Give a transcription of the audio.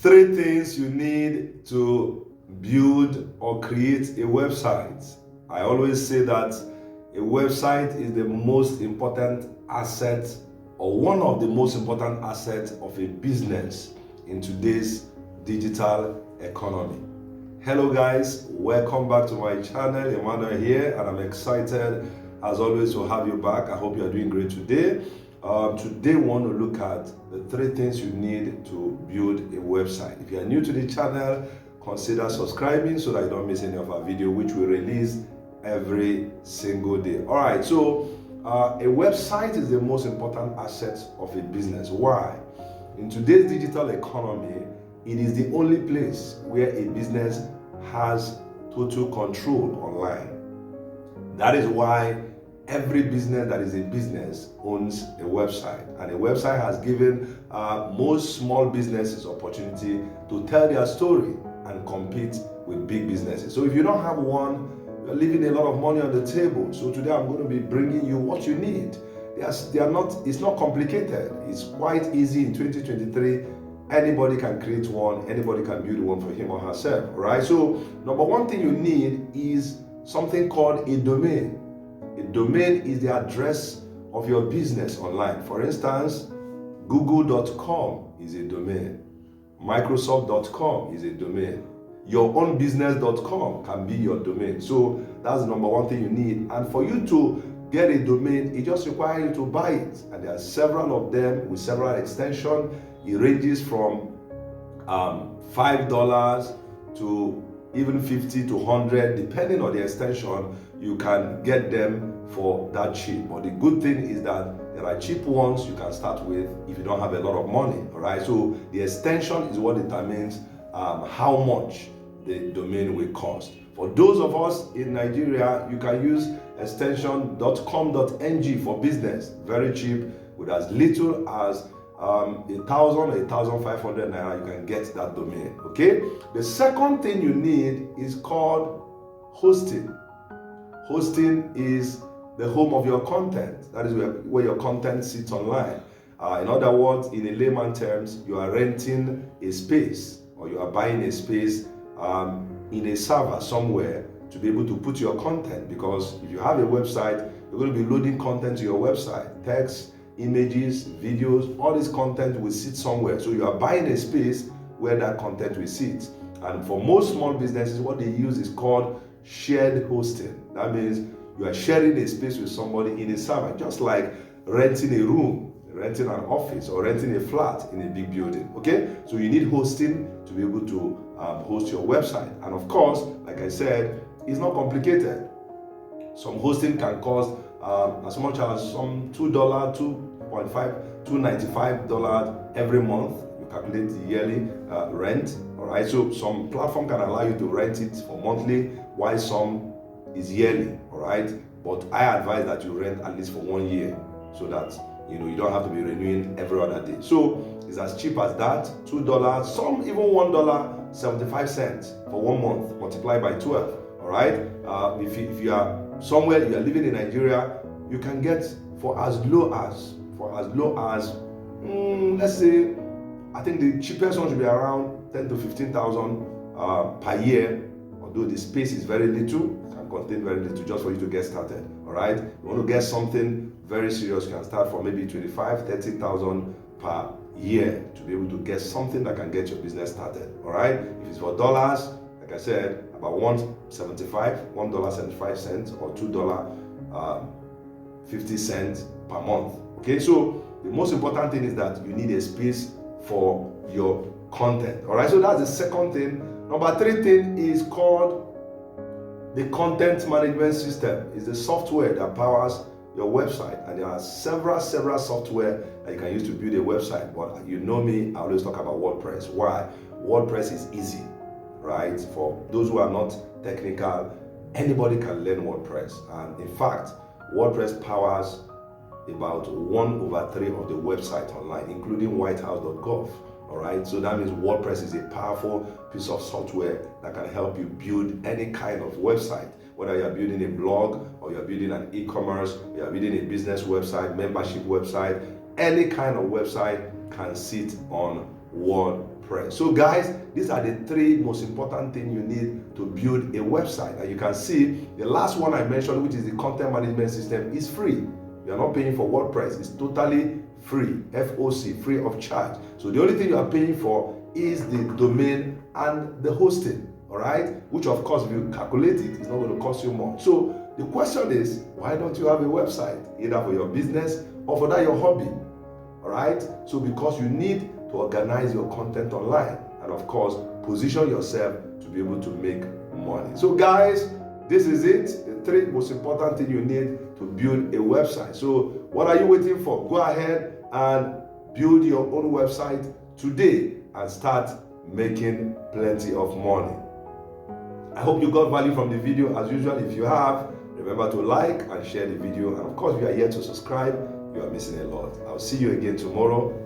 Three things you need to build or create a website. I always say that a website is the most important asset, or one of the most important assets of a business in today's digital economy. Hello guys, welcome back to my channel. Emmanuel here, and I'm excited as always to have you back. I hope you are doing great today. Today we want to look at the three things you need to build a website. If you are new to the channel, consider subscribing so that you don't miss any of our videos, which we release every single day. All right, so a website is the most important asset of a business. Why? In today's digital economy, it is the only place where a business has total control online. That is why every business that is a business owns a website, and a website has given most small businesses opportunity to tell their story and compete with big businesses. So if you don't have one, you're leaving a lot of money on the table. So today I'm going to be bringing you what you need. It's not complicated. It's quite easy in 2023. Anybody can create one, anybody can build one for him or herself, right? So number one thing you need is something called a domain. A domain is the address of your business online. For instance, google.com is a domain. Microsoft.com is a domain. Yourownbusiness.com can be your domain. So that's the number one thing you need. And for you to get a domain, it just requires you to buy it. And there are several of them with several extensions. It ranges from $5 to even 50 to 100, depending on the extension. You can get them for that cheap. But the good thing is that there are cheap ones you can start with if you don't have a lot of money. All right, so the extension is what determines how much the domain will cost. For those of us in Nigeria, you can use extension.com.ng for business, very cheap, with as little as 1,000 or 1,500 naira. You can get that domain. Okay, the second thing you need is called hosting. Hosting is the home of your content. That is where your content sits online. In other words, in a layman terms, you are renting a space, or you are buying a space in a server somewhere to be able to put your content. Because if you have a website, you're going to be loading content to your website, text, images, videos, all this content will sit somewhere. So you are buying a space where that content will sit. And for most small businesses, what they use is called shared hosting. That means you are sharing a space with somebody in a server, just like renting a room, renting an office, or renting a flat in a big building. Okay, so you need hosting to be able to host your website. And of course, like I said, it's not complicated. Some hosting can cost as much as some $2, $2.5, $2.95 every month. You calculate the yearly rent. All right, so some platform can allow you to rent it for monthly, while some is yearly. All right, but I advise that you rent at least for 1 year, so that you don't have to be renewing every other day. So it's as cheap as that, $2, some even $1.75 for 1 month, multiplied by 12. All right, if you are somewhere, you are living in Nigeria, you can get for as low as let's say, I think the cheapest one should be around 10 to 15,000 per year. Although the space is very little, can contain very little, just for you to get started. All right, you want to get something very serious, you can start from maybe 25, 30,000 per year to be able to get something that can get your business started. All right, if it's for dollars, like I said, about $1.75 or $2.50 per month. Okay, so the most important thing is that you need a space for your content. All right, so that's the second thing. Number three thing is called the content management system. It's the software that powers your website, and there are several software that you can use to build a website. But you know me, I always talk about WordPress. Why? WordPress is easy, right? For those who are not technical, anybody can learn WordPress. And in fact, WordPress powers about 1/3 of the website online, including whitehouse.gov. All right, so that means WordPress is a powerful piece of software that can help you build any kind of website, whether you're building a blog, or you're building an e-commerce, you're building a business website, membership website, any kind of website can sit on WordPress. So guys, these are the three most important things you need to build a website. And you can see the last one I mentioned, which is the content management system, is free. You are not paying for WordPress. It's totally free, FOC, free of charge. So the only thing you are paying for is the domain and the hosting, all right? Which of course, if you calculate it, it's not going to cost you more. So the question is, why don't you have a website, either for your business or for that your hobby, all right? So because you need to organize your content online and of course, position yourself to be able to make money. So guys, this is it, the three most important things you need to build a website. So what are you waiting for? Go ahead and build your own website today and start making plenty of money. I hope you got value from the video. As usual, if you have, remember to like and share the video. And of course, if you are here to subscribe, you are missing a lot. I'll see you again tomorrow.